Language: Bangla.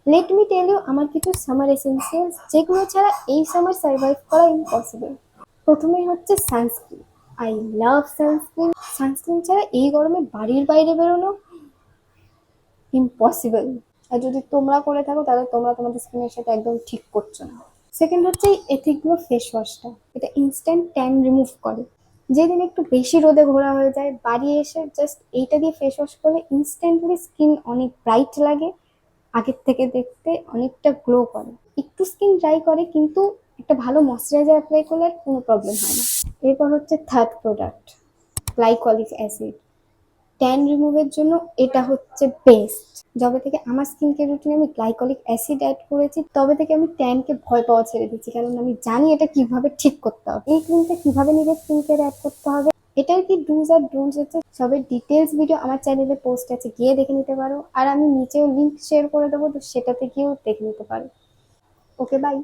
লেট মি টেল ইউ আমার কিছু সামার এসেন্সিয়ালস যেগুলো ছাড়া এই সামার সার্ভাইভ করা ইম্পসিবল। প্রথমেই হচ্ছে sunscreen. I love sunscreen. Sunscreen ছাড়া এই গরমে বাড়ির বাইরে বেরোনো ইম্পসিবল। আর যদি তোমরা করে থাকো তাহলে তোমরা তোমাদের স্কিনের সাথে একদম ঠিক করছো না। সেকেন্ড হচ্ছে এই এথিকগুলো ফেস ওয়াশটা। এটা ইনস্ট্যান্ট ট্যান রিমুভ করে। যেদিন একটু বেশি রোদে ঘোরা হয়ে যায়, বাড়ি এসে জাস্ট এইটা দিয়ে ফেস ওয়াশ করলে ইনস্ট্যান্টলি স্কিন অনেক ব্রাইট লাগে, আগের থেকে দেখতে অনেকটা গ্লো করে। একটু স্কিন ড্রাই করে কিন্তু একটা ভালো ময়শ্চারাইজার অ্যাপ্লাই করলে আর কোনো প্রবলেম হয় না। এরপর হচ্ছে third product, glycolic acid. Tan রিমুভের জন্য এটা হচ্ছে বেস্ট। যবে থেকে আমার স্কিন কেয়ার রুটিনে আমি গ্লাইকলিক অ্যাসিড অ্যাড করেছি তবে থেকে আমি ট্যানকে ভয় পাওয়া ছেড়ে দিচ্ছি, কারণ আমি জানি এটা কিভাবে ঠিক করতে হবে, এই ক্রিমটা কিভাবে নিজের স্কিন কেয়ারে অ্যাড করতে হবে। এটার কি ডুজ আর ডোন্টস আছে সবের ডিটেলস ভিডিও আমার চ্যানেলে পোস্ট আছে, গিয়ে দেখে নিতে পারো। আর আমি নিচেও লিঙ্ক শেয়ার করে দেবো, তো সেটাতে গিয়েও দেখে নিতে পারো। ওকে, বাই।